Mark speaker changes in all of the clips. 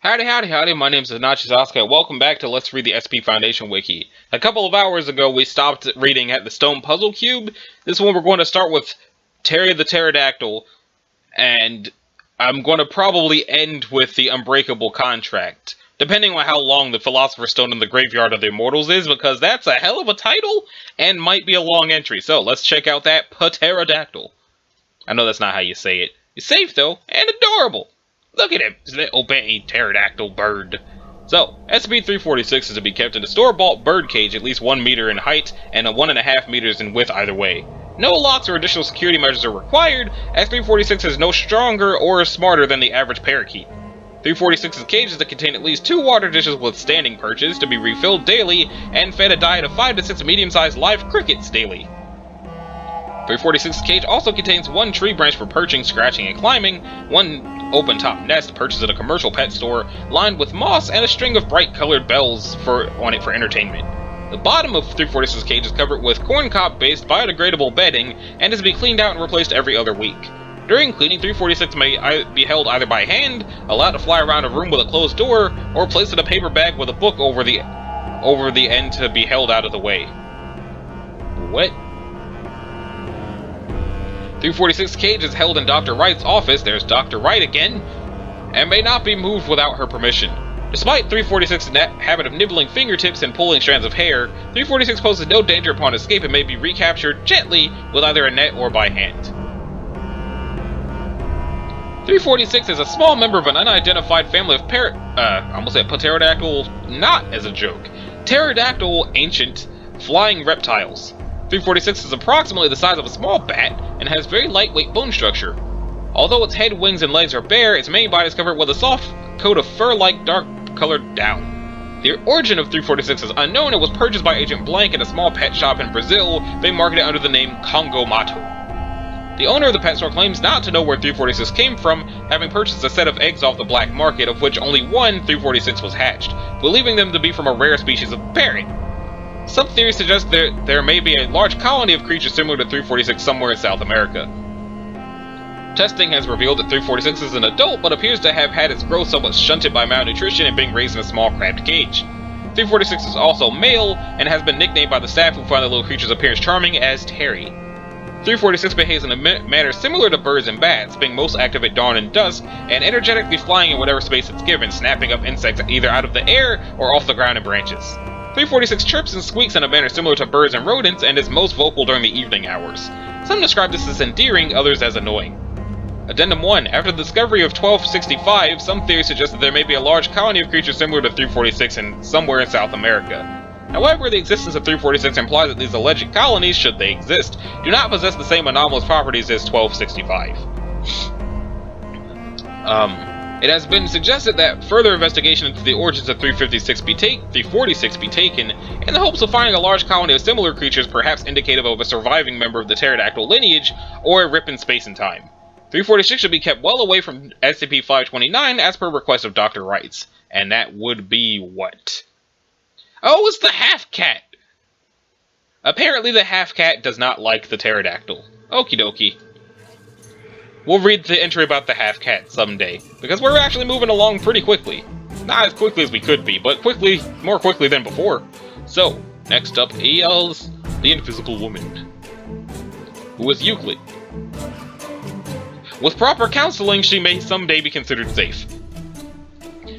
Speaker 1: Howdy, howdy, howdy, my name is Anachi Sasuke, and welcome back to Let's Read the SCP Foundation Wiki. A couple of hours ago, we stopped reading at the Stone Puzzle Cube. This one we're going to start with Terry the Pterodactyl, and I'm going to probably end with the Unbreakable Contract, depending on how long the Philosopher's Stone in the Graveyard of the Immortals is, because that's a hell of a title, and might be a long entry. So, let's check out that Pterodactyl. I know that's not how you say it. He's safe, though, and adorable. Look at him, his little bitty pterodactyl bird. So, SCP-346 is to be kept in a store-bought bird cage at least 1 meter in height and 1.5 meters in width either way. No locks or additional security measures are required, as 346 is no stronger or smarter than the average parakeet. 346's cage is to contain at least 2 water dishes with standing perches to be refilled daily and fed a diet of 5 to 6 medium-sized live crickets daily. 346's cage also contains 1 tree branch for perching, scratching, and climbing, 1 open-top nest purchased at a commercial pet store, lined with moss, and a string of bright-colored bells on it for entertainment. The bottom of 346's cage is covered with corncob-based biodegradable bedding and is to be cleaned out and replaced every other week. During cleaning, 346 may be held either by hand, allowed to fly around a room with a closed door, or placed in a paper bag with a book over the end to be held out of the way. What? 346's cage is held in Dr. Wright's office, there's Dr. Wright again, and may not be moved without her permission. Despite 346's habit of nibbling fingertips and pulling strands of hair, 346 poses no danger upon escape and may be recaptured gently with either a net or by hand. 346 is a small member of an unidentified family of pterodactyl, not as a joke, pterodactyl ancient flying reptiles. 346 is approximately the size of a small bat and has very lightweight bone structure. Although its head, wings, and legs are bare, its main body is covered with a soft coat of fur-like dark-colored down. The origin of 346 is unknown and was purchased by Agent Blank at a small pet shop in Brazil, being marketed under the name Congo Mato. The owner of the pet store claims not to know where 346 came from, having purchased a set of eggs off the black market, of which only one 346 was hatched, believing them to be from a rare species of parrot. Some theories suggest there may be a large colony of creatures similar to 346 somewhere in South America. Testing has revealed that 346 is an adult, but appears to have had its growth somewhat shunted by malnutrition and being raised in a small cramped cage. 346 is also male, and has been nicknamed by the staff who find the little creature's appearance charming as Terry. 346 behaves in a manner similar to birds and bats, being most active at dawn and dusk, and energetically flying in whatever space it's given, snapping up insects either out of the air or off the ground and branches. 346 chirps and squeaks in a manner similar to birds and rodents, and is most vocal during the evening hours. Some describe this as endearing, others as annoying. Addendum 1. After the discovery of 1265, some theories suggest that there may be a large colony of creatures similar to 346 somewhere in South America. However, the existence of 346 implies that these alleged colonies, should they exist, do not possess the same anomalous properties as 1265. It has been suggested that further investigation into the origins of 346 be taken in the hopes of finding a large colony of similar creatures, perhaps indicative of a surviving member of the pterodactyl lineage, or a rip in space and time. 346 should be kept well away from SCP-529 as per request of Dr. Wright's. And that would be what? Oh, it's the half-cat! Apparently the half-cat does not like the pterodactyl. Okie dokie. We'll read the entry about the half-cat someday, because we're actually moving along pretty quickly. Not as quickly as we could be, but more quickly than before. So, next up is the Invisible Woman, who is Euclid. With proper counseling, she may someday be considered safe.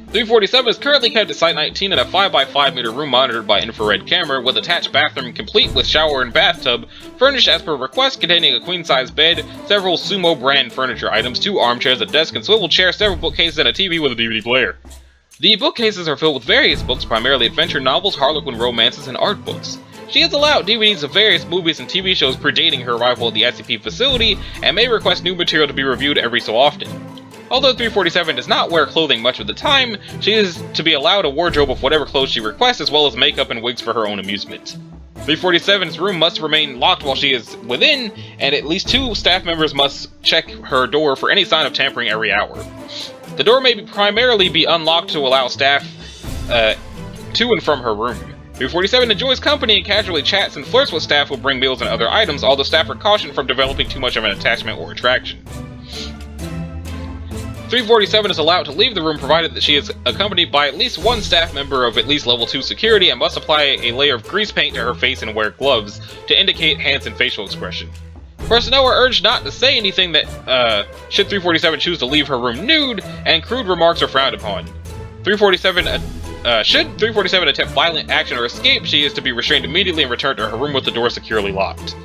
Speaker 1: 347 is currently kept at Site 19 in a 5x5 meter room monitored by infrared camera, with attached bathroom complete with shower and bathtub, furnished as per request, containing a queen-size bed, several Sumo brand furniture items, 2 armchairs, a desk and swivel chair, several bookcases, and a TV with a DVD player. The bookcases are filled with various books, primarily adventure novels, Harlequin romances, and art books. She has allowed DVDs of various movies and TV shows predating her arrival at the SCP facility, and may request new material to be reviewed every so often. Although 347 does not wear clothing much of the time, she is to be allowed a wardrobe of whatever clothes she requests, as well as makeup and wigs for her own amusement. 347's room must remain locked while she is within, and at least 2 staff members must check her door for any sign of tampering every hour. The door may primarily be unlocked to allow staff to and from her room. 347 enjoys company and casually chats and flirts with staff who bring meals and other items, although staff are cautioned from developing too much of an attachment or attraction. 347 is allowed to leave the room provided that she is accompanied by at least one staff member of at least level 2 security and must apply a layer of grease paint to her face and wear gloves to indicate hands and facial expression. Personnel are urged not to say anything that, should 347 choose to leave her room nude, and crude remarks are frowned upon. Should 347 attempt violent action or escape, she is to be restrained immediately and returned to her room with the door securely locked.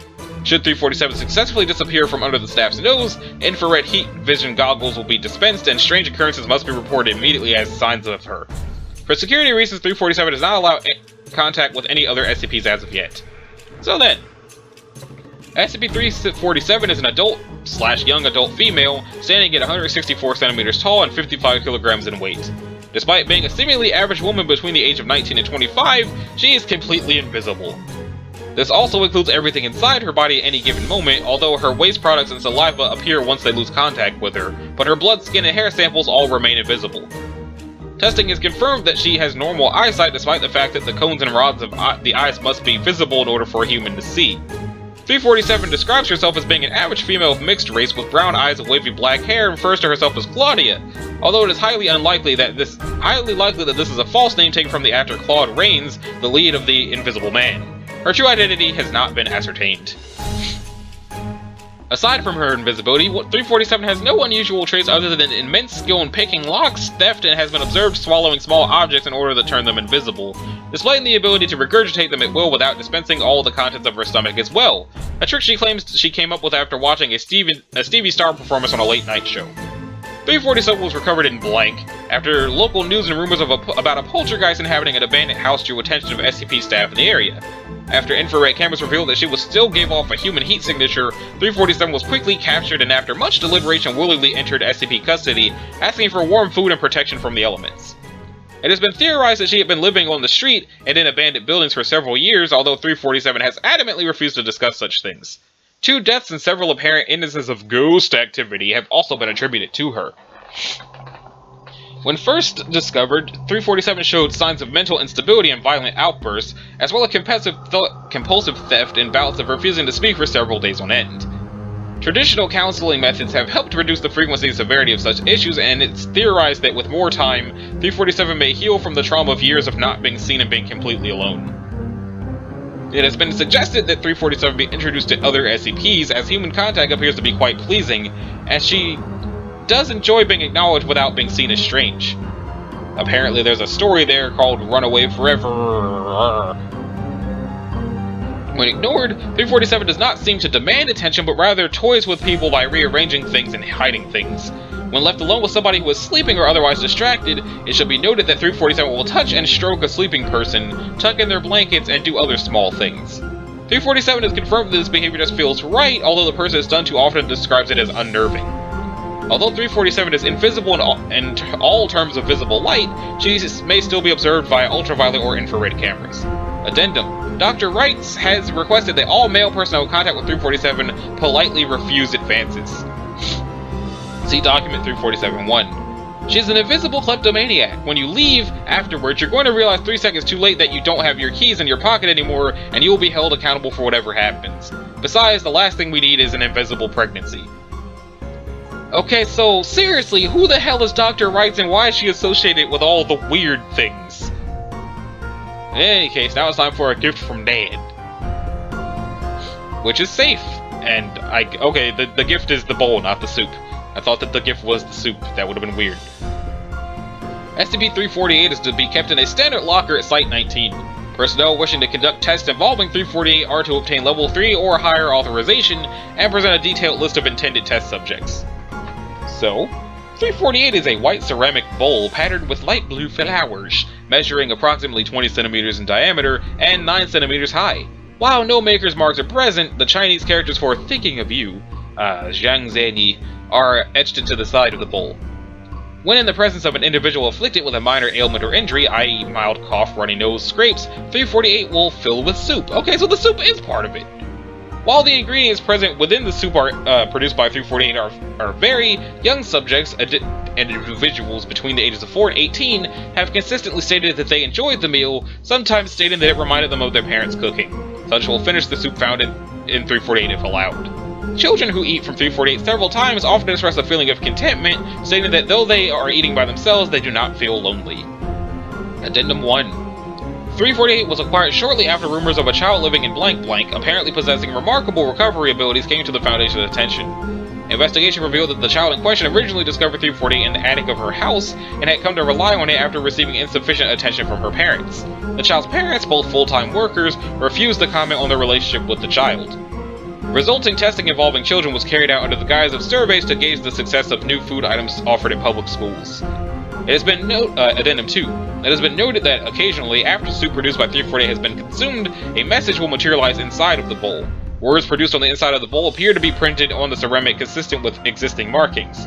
Speaker 1: Should 347 successfully disappear from under the staff's nose, infrared heat vision goggles will be dispensed and strange occurrences must be reported immediately as signs of her. For security reasons, 347 does not allow contact with any other SCPs as of yet. So then, SCP-347 is an adult/young adult female, standing at 164 centimeters tall and 55 kilograms in weight. Despite being a seemingly average woman between the age of 19 and 25, she is completely invisible. This also includes everything inside her body at any given moment, although her waste products and saliva appear once they lose contact with her, but her blood, skin, and hair samples all remain invisible. Testing has confirmed that she has normal eyesight despite the fact that the cones and rods of the eyes must be visible in order for a human to see. 347 describes herself as being an average female of mixed race with brown eyes and wavy black hair and refers to herself as Claudia, although it is highly likely that this is a false name taken from the actor Claude Rains, the lead of The Invisible Man. Her true identity has not been ascertained. Aside from her invisibility, 347 has no unusual traits other than immense skill in picking locks, theft, and has been observed swallowing small objects in order to turn them invisible, displaying the ability to regurgitate them at will without dispensing all the contents of her stomach as well, a trick she claims she came up with after watching a Stevie Star performance on a late-night show. 347 was recovered in blank after local news and rumors about a poltergeist inhabiting an abandoned house drew attention of SCP staff in the area. After infrared cameras revealed that she still gave off a human heat signature, 347 was quickly captured and after much deliberation willingly entered SCP custody, asking for warm food and protection from the elements. It has been theorized that she had been living on the street and in abandoned buildings for several years, although 347 has adamantly refused to discuss such things. 2 deaths and several apparent instances of ghost activity have also been attributed to her. When first discovered, 347 showed signs of mental instability and violent outbursts, as well as compulsive theft and bouts of refusing to speak for several days on end. Traditional counseling methods have helped reduce the frequency and severity of such issues, and it's theorized that with more time, 347 may heal from the trauma of years of not being seen and being completely alone. It has been suggested that 347 be introduced to other SCPs, as human contact appears to be quite pleasing, as she does enjoy being acknowledged without being seen as strange. Apparently there's a story there called Runaway Forever. When ignored, 347 does not seem to demand attention, but rather toys with people by rearranging things and hiding things. When left alone with somebody who is sleeping or otherwise distracted, it should be noted that 347 will touch and stroke a sleeping person, tuck in their blankets, and do other small things. 347 has confirmed that this behavior just feels right, although the person it's done too often describes it as unnerving. Although 347 is invisible in all terms of visible light, she may still be observed via ultraviolet or infrared cameras. Addendum: Dr. Wrights has requested that all male personnel in contact with 347 politely refuse advances. See document 347-1. She's an invisible kleptomaniac. When you leave afterwards, you're going to realize 3 seconds too late that you don't have your keys in your pocket anymore, and you will be held accountable for whatever happens. Besides, the last thing we need is an invisible pregnancy. Okay, so seriously, who the hell is Dr. Wrights and why is she associated with all the weird things? In any case, now it's time for a gift from Dad. Which is safe. And the gift is the bowl, not the soup. I thought that the gift was the soup. That would have been weird. SCP-348 is to be kept in a standard locker at Site-19. Personnel wishing to conduct tests involving 348 are to obtain level 3 or higher authorization and present a detailed list of intended test subjects. So, 348 is a white ceramic bowl patterned with light blue flowers, measuring approximately 20 centimeters in diameter and 9 centimeters high. While no maker's marks are present, the Chinese characters for thinking of you, Zhang Zeni, are etched into the side of the bowl. When in the presence of an individual afflicted with a minor ailment or injury, i.e. mild cough, runny nose, scrapes, 348 will fill with soup. Okay, so the soup is part of it. While the ingredients present within the soup are produced by 348 are vary, young subjects and individuals between the ages of 4 and 18 have consistently stated that they enjoyed the meal, sometimes stating that it reminded them of their parents' cooking. Such will finish the soup found in 348 if allowed. Children who eat from 348 several times often express a feeling of contentment, stating that though they are eating by themselves, they do not feel lonely. Addendum 1. 348 was acquired shortly after rumors of a child living in blank blank, apparently possessing remarkable recovery abilities, came to the Foundation's attention. Investigation revealed that the child in question originally discovered 348 in the attic of her house, and had come to rely on it after receiving insufficient attention from her parents. The child's parents, both full-time workers, refused to comment on their relationship with the child. Resulting testing involving children was carried out under the guise of surveys to gauge the success of new food items offered in public schools. It has been Addendum 2. It has been noted that occasionally, after soup produced by 348 has been consumed, a message will materialize inside of the bowl. Words produced on the inside of the bowl appear to be printed on the ceramic consistent with existing markings.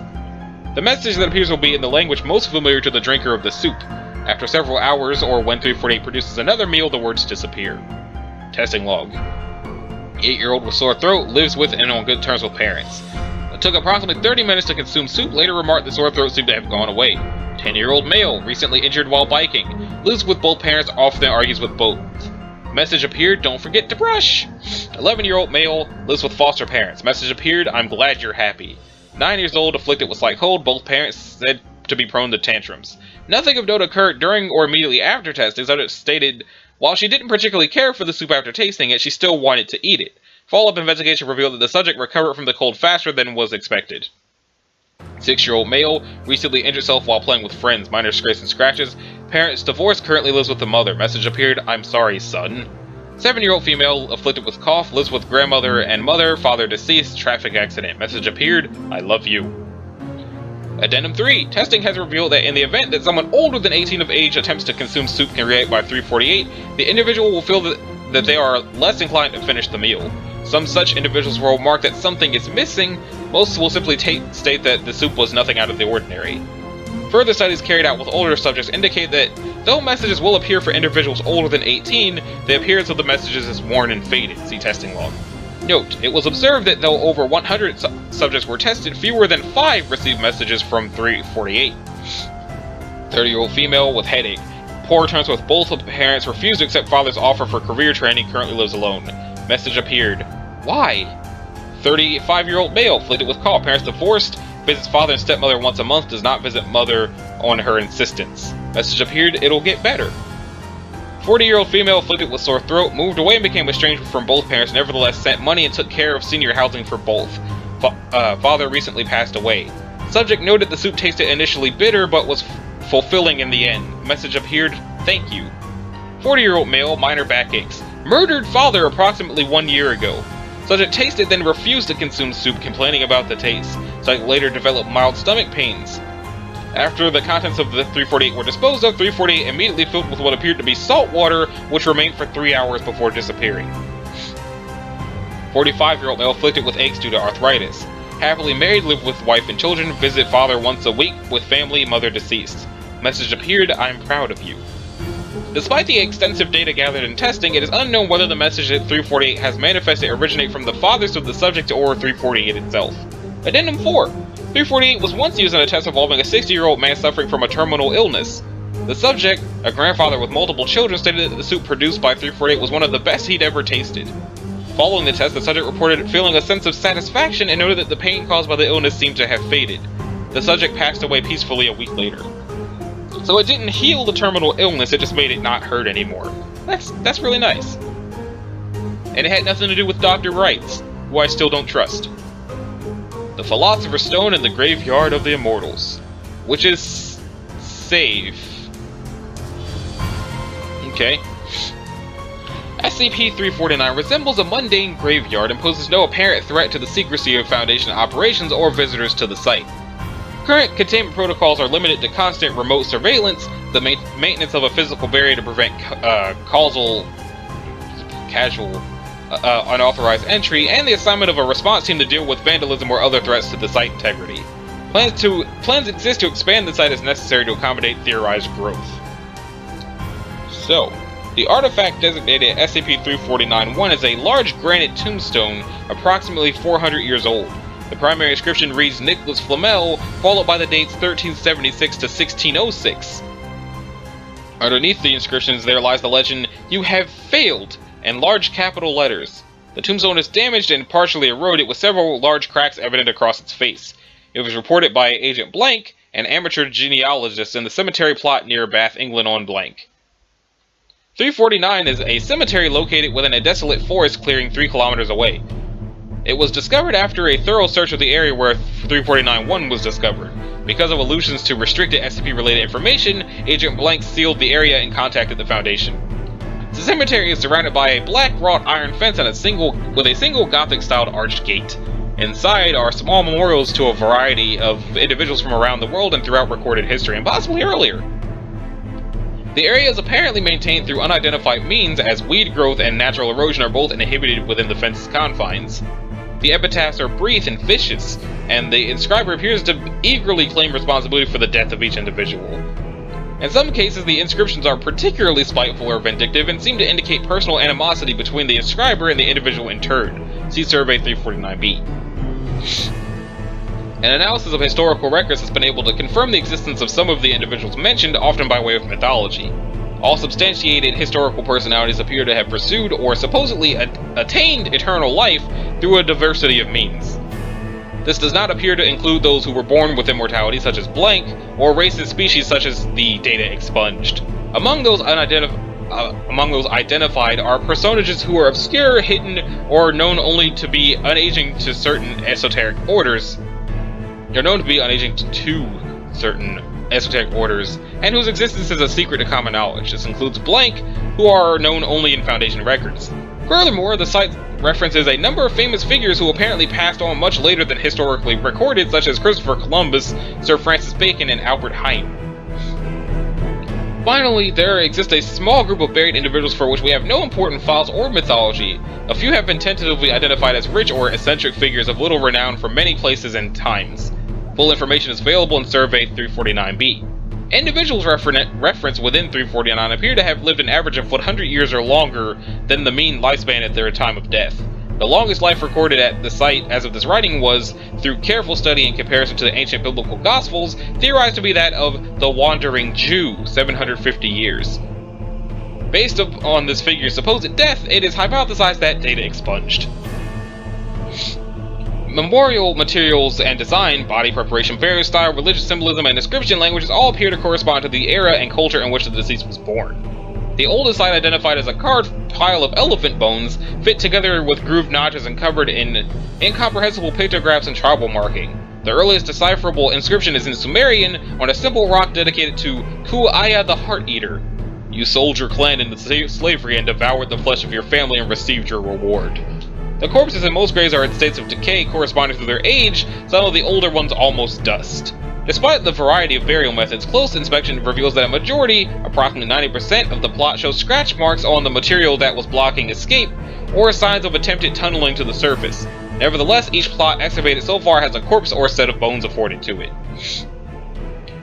Speaker 1: The message that appears will be in the language most familiar to the drinker of the soup. After several hours, or when 348 produces another meal, the words disappear. Testing log. 8-year-old with sore throat lives with and on good terms with parents. It took approximately 30 minutes to consume soup, later remarked the sore throat seemed to have gone away. 10-year-old male, recently injured while biking, lives with both parents, often argues with both. Message appeared, don't forget to brush. 11-year-old male, lives with foster parents. Message appeared, I'm glad you're happy. 9 years old, afflicted with slight cold, both parents said to be prone to tantrums. Nothing of note occurred during or immediately after testing, so it stated, while she didn't particularly care for the soup after tasting it, she still wanted to eat it. Follow-up investigation revealed that the subject recovered from the cold faster than was expected. 6-year-old male, recently injured himself while playing with friends, minor scrapes and scratches. Parents divorced, currently lives with the mother. Message appeared, I'm sorry, son. 7-year-old female, afflicted with cough, lives with grandmother and mother, father deceased, traffic accident. Message appeared, I love you. Addendum 3. Testing has revealed that in the event that someone older than 18 of age attempts to consume soup carried by 348, the individual will feel that they are less inclined to finish the meal. Some such individuals will remark that something is missing. Most will simply state that the soup was nothing out of the ordinary. Further studies carried out with older subjects indicate that though messages will appear for individuals older than 18, the appearance of the messages is worn and faded. See testing log. Note, it was observed that though over 100 subjects were tested, fewer than 5 received messages from 348. 30-year-old female with headache. Poor terms with both of the parents, refused to accept father's offer for career training, currently lives alone. Message appeared. Why? 35-year-old male, afflicted with cough, parents divorced, visits father and stepmother once a month, does not visit mother on her insistence. Message appeared, it'll get better. 40-year-old female, afflicted with sore throat, moved away and became estranged from both parents, nevertheless sent money and took care of senior housing for both. Father recently passed away. Subject noted the soup tasted initially bitter, but was fulfilling in the end. Message appeared, thank you. 40-year-old male, minor backaches. Murdered father approximately 1 year ago. Subject tasted, then refused to consume soup, complaining about the taste. Subject later developed mild stomach pains. After the contents of the 348 were disposed of, 348 immediately filled with what appeared to be salt water, which remained for 3 hours before disappearing. 45-year-old male, afflicted with aches due to arthritis. Happily married, lived with wife and children, visit father once a week, with family, mother deceased. Message appeared, I'm proud of you. Despite the extensive data gathered in testing, it is unknown whether the message that 348 has manifested originate from the fathers of the subject or 348 itself. Addendum 4. 348 was once used in a test involving a 60-year-old man suffering from a terminal illness. The subject, a grandfather with multiple children, stated that the soup produced by 348 was one of the best he'd ever tasted. Following the test, the subject reported feeling a sense of satisfaction and noted that the pain caused by the illness seemed to have faded. The subject passed away peacefully a week later. So it didn't heal the terminal illness, it just made it not hurt anymore. That's really nice. And it had nothing to do with Dr. Wrights, who I still don't trust. The Philosopher's Stone in the Graveyard of the Immortals. Which is... safe. Okay. SCP-349 resembles a mundane graveyard and poses no apparent threat to the secrecy of Foundation operations or visitors to the site. Current containment protocols are limited to constant remote surveillance, the maintenance of a physical barrier to prevent casual unauthorized entry, and the assignment of a response team to deal with vandalism or other threats to the site integrity. Plans exist to expand the site as necessary to accommodate theorized growth. So, the artifact designated SCP-349-1 is a large granite tombstone approximately 400 years old. The primary inscription reads Nicholas Flamel, followed by the dates 1376 to 1606. Underneath the inscriptions there lies the legend, "You have failed," in large capital letters. The tombstone is damaged and partially eroded, with several large cracks evident across its face. It was reported by Agent Blank, an amateur genealogist in the cemetery plot near Bath, England on Blank. 349 is a cemetery located within a desolate forest clearing 3 kilometers away. It was discovered after a thorough search of the area where 349-1 was discovered. Because of allusions to restricted SCP-related information, Agent Blank sealed the area and contacted the Foundation. The cemetery is surrounded by a black wrought iron fence and with a single Gothic-styled arched gate. Inside are small memorials to a variety of individuals from around the world and throughout recorded history, and possibly earlier. The area is apparently maintained through unidentified means, as weed growth and natural erosion are both inhibited within the fence's confines. The epitaphs are brief and vicious, and the inscriber appears to eagerly claim responsibility for the death of each individual. In some cases, the inscriptions are particularly spiteful or vindictive and seem to indicate personal animosity between the inscriber and the individual interred. See Survey 349-B. An analysis of historical records has been able to confirm the existence of some of the individuals mentioned, often by way of mythology. All substantiated historical personalities appear to have pursued or supposedly attained eternal life through a diversity of means. This does not appear to include those who were born with immortality, such as Blank, or racist species such as the Data Expunged. Among those identified are personages who are obscure, hidden, or known only to be unaging to certain esoteric orders. They're known to be unaging to certain esoteric orders, and whose existence is a secret to common knowledge. This includes Blank, who are known only in Foundation records. Furthermore, the site references a number of famous figures who apparently passed on much later than historically recorded, such as Christopher Columbus, Sir Francis Bacon, and Albert Heine. Finally, there exists a small group of buried individuals for which we have no important files or mythology. A few have been tentatively identified as rich or eccentric figures of little renown from many places and times. Full information is available in Survey 349-B. Individuals referenced within 349 appear to have lived an average of 100 years or longer than the mean lifespan at their time of death. The longest life recorded at the site as of this writing was, through careful study in comparison to the ancient biblical Gospels, theorized to be that of the Wandering Jew, 750 years. Based on this figure's supposed death, it is hypothesized that Data Expunged. Memorial materials and design, body preparation, burial style, religious symbolism, and inscription languages all appear to correspond to the era and culture in which the deceased was born. The oldest site, identified as a carved pile of elephant bones, fit together with grooved notches and covered in incomprehensible pictographs and tribal marking. The earliest decipherable inscription is in Sumerian on a simple rock dedicated to Ku-Aya the Heart Eater. You sold your clan into slavery and devoured the flesh of your family and received your reward. The corpses in most graves are in states of decay corresponding to their age, some of the older ones almost dust. Despite the variety of burial methods, close inspection reveals that a majority, approximately 90% of the plot, shows scratch marks on the material that was blocking escape, or signs of attempted tunneling to the surface. Nevertheless, each plot excavated so far has a corpse or set of bones afforded to it.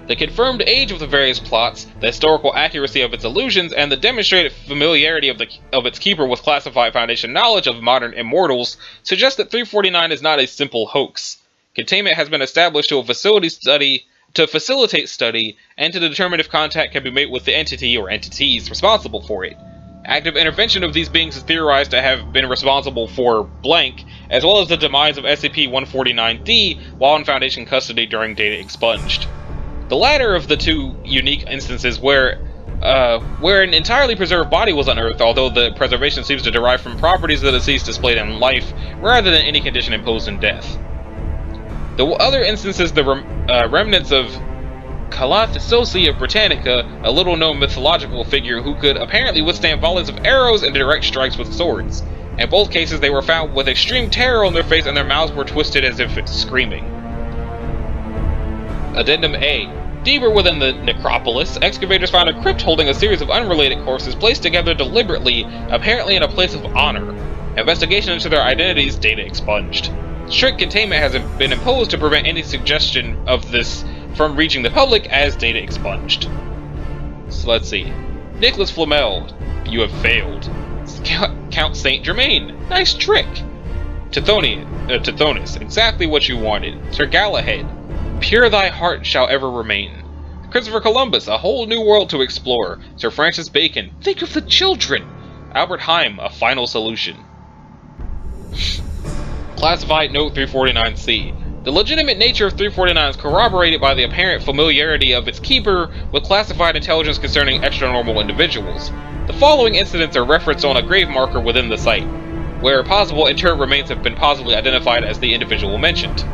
Speaker 1: The confirmed age of the various plots, the historical accuracy of its allusions, and the demonstrated familiarity of its keeper with classified Foundation knowledge of modern Immortals suggest that 349 is not a simple hoax. Containment has been established to facilitate study and to determine if contact can be made with the entity or entities responsible for it. Active intervention of these beings is theorized to have been responsible for Blank, as well as the demise of SCP-149-D while in Foundation custody during Data Expunged. The latter of the two unique instances where an entirely preserved body was unearthed, although the preservation seems to derive from properties of the deceased displayed in life, rather than any condition imposed in death. The other instances, the remnants of Calathisosi of Britannica, a little-known mythological figure who could apparently withstand volleys of arrows and direct strikes with swords. In both cases, they were found with extreme terror on their face and their mouths were twisted as if screaming. Addendum A. Deeper within the necropolis, excavators found a crypt holding a series of unrelated corpses placed together deliberately, apparently in a place of honor. Investigation into their identities, Data Expunged. Strict containment has been imposed to prevent any suggestion of this from reaching the public as Data Expunged. So let's see. Nicholas Flamel, you have failed. Count Saint Germain, nice trick. Tithonus, exactly what you wanted. Sir Galahad, pure thy heart shall ever remain. Christopher Columbus, a whole new world to explore. Sir Francis Bacon, think of the children. Albert Heine, a final solution. Classified Note 349-C. The legitimate nature of 349 is corroborated by the apparent familiarity of its keeper with classified intelligence concerning extra-normal individuals. The following incidents are referenced on a grave marker within the site, where possible interred remains have been positively identified as the individual mentioned.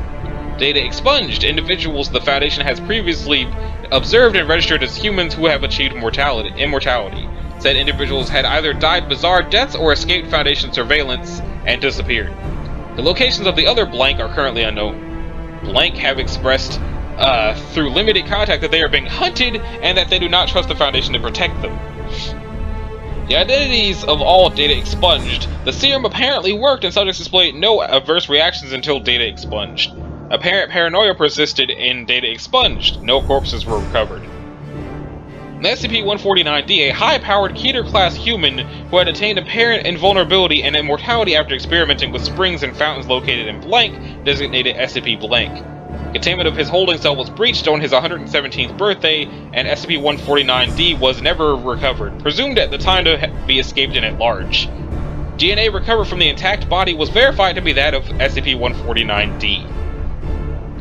Speaker 1: Data expunged. Individuals the Foundation has previously observed and registered as humans who have achieved immortality. Said individuals had either died bizarre deaths or escaped Foundation surveillance and disappeared. The locations of the other blank are currently unknown. Blank have expressed through limited contact that they are being hunted and that they do not trust the Foundation to protect them. The identities of all data expunged. The serum apparently worked and subjects displayed no adverse reactions until data expunged. Apparent paranoia persisted in data expunged. No corpses were recovered. SCP-149-D, a high-powered Keter-class human who had attained apparent invulnerability and immortality after experimenting with springs and fountains located in blank, designated SCP blank. Containment of his holding cell was breached on his 117th birthday, and SCP-149-D was never recovered, presumed at the time to be escaped in at large. DNA recovered from the intact body was verified to be that of SCP-149-D.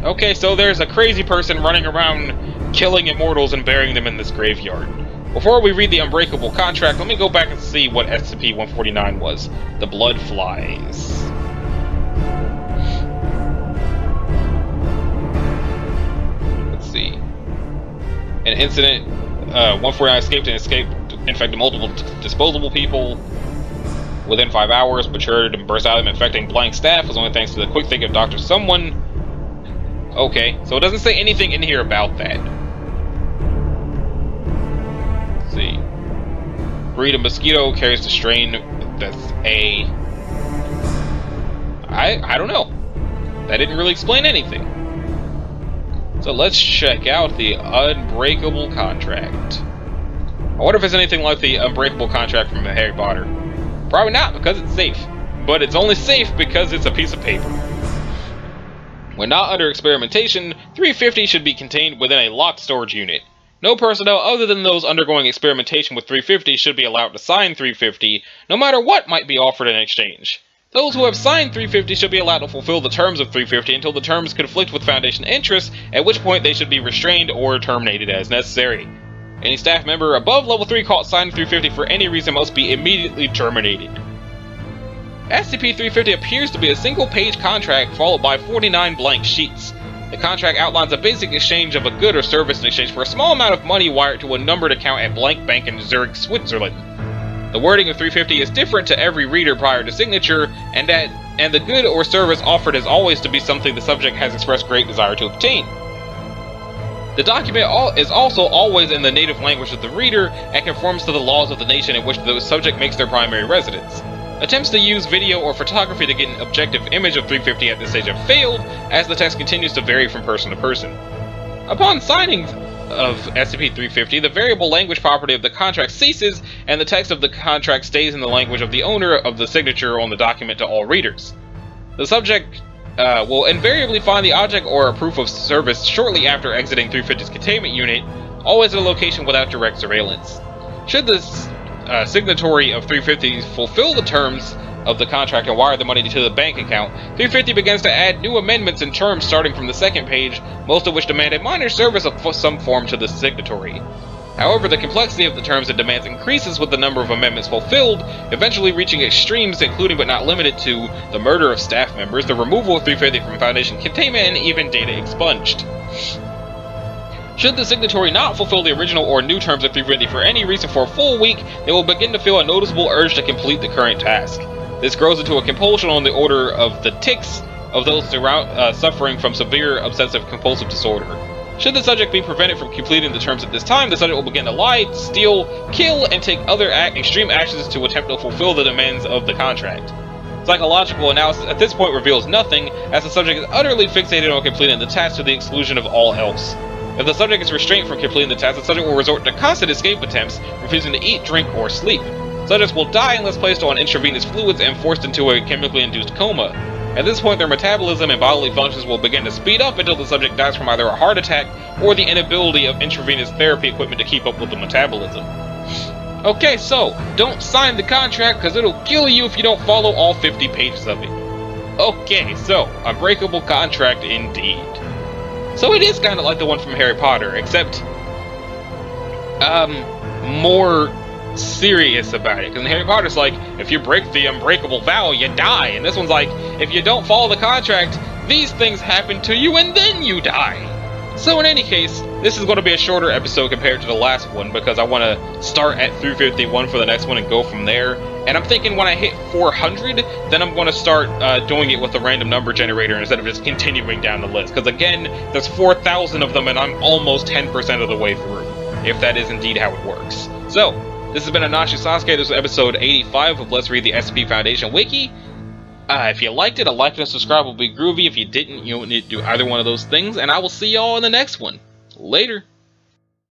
Speaker 1: Okay, so there's a crazy person running around killing immortals and burying them in this graveyard. Before we read the Unbreakable Contract, let me go back and see what SCP-149 was. The Blood Flies. Let's see. An incident, 149 escaped and infected multiple disposable people within 5 hours, matured and burst out of them, infecting blank staff was only thanks to the quick thinking of Dr. Someone. Okay, so it doesn't say anything in here about that. Let's see. Breed of mosquito carries the strain that's A. I don't know. That didn't really explain anything. So let's check out the Unbreakable Contract. I wonder if it's anything like the Unbreakable Contract from Harry Potter. Probably not, because it's safe. But it's only safe because it's a piece of paper. When not under experimentation, 350 should be contained within a locked storage unit. No personnel other than those undergoing experimentation with 350 should be allowed to sign 350, no matter what might be offered in exchange. Those who have signed 350 should be allowed to fulfill the terms of 350 until the terms conflict with Foundation interests, at which point they should be restrained or terminated as necessary. Any staff member above level 3 caught signing 350 for any reason must be immediately terminated. SCP-350 appears to be a single-page contract followed by 49 blank sheets. The contract outlines a basic exchange of a good or service in exchange for a small amount of money wired to a numbered account at blank bank in Zurich, Switzerland. The wording of 350 is different to every reader prior to signature, and the good or service offered is always to be something the subject has expressed great desire to obtain. The document is also always in the native language of the reader and conforms to the laws of the nation in which the subject makes their primary residence. Attempts to use video or photography to get an objective image of 350 at this stage have failed, as the text continues to vary from person to person. Upon signing of SCP-350, the variable language property of the contract ceases, and the text of the contract stays in the language of the owner of the signature on the document to all readers. The subject will invariably find the object or a proof of service shortly after exiting 350's containment unit, always at a location without direct surveillance. Should this signatory of 350 fulfill the terms of the contract and wire the money to the bank account, 350 begins to add new amendments and terms starting from the second page, most of which demand a minor service of some form to the signatory. However, the complexity of the terms and demands increases with the number of amendments fulfilled, eventually reaching extremes including but not limited to the murder of staff members, the removal of 350 from Foundation containment, and even data expunged. Should the signatory not fulfill the original or new terms of 350 for any reason for a full week, they will begin to feel a noticeable urge to complete the current task. This grows into a compulsion on the order of the tics of those suffering from severe obsessive-compulsive disorder. Should the subject be prevented from completing the terms at this time, the subject will begin to lie, steal, kill, and take other extreme actions to attempt to fulfill the demands of the contract. Psychological analysis at this point reveals nothing, as the subject is utterly fixated on completing the task to the exclusion of all else. If the subject is restrained from completing the task, the subject will resort to constant escape attempts, refusing to eat, drink, or sleep. Subjects will die unless placed on intravenous fluids and forced into a chemically induced coma. At this point, their metabolism and bodily functions will begin to speed up until the subject dies from either a heart attack or the inability of intravenous therapy equipment to keep up with the metabolism. Okay, so, don't sign the contract because it'll kill you if you don't follow all 50 pages of it. Okay, so, Unbreakable Contract indeed. So it is kind of like the one from Harry Potter, except, more serious about it. Because in Harry Potter, it's like, if you break the unbreakable vow, you die. And this one's like, if you don't follow the contract, these things happen to you and then you die. So in any case, this is going to be a shorter episode compared to the last one, because I want to start at 351 for the next one and go from there. And I'm thinking when I hit 400, then I'm going to start doing it with a random number generator instead of just continuing down the list. Because again, there's 4,000 of them and I'm almost 10% of the way through, if that is indeed how it works. So, this has been Anashi Sasuke. This is episode 85 of Let's Read the SCP Foundation Wiki. If you liked it, a like and a subscribe will be groovy. If you didn't, you don't need to do either one of those things. And I will see y'all in the next one. Later.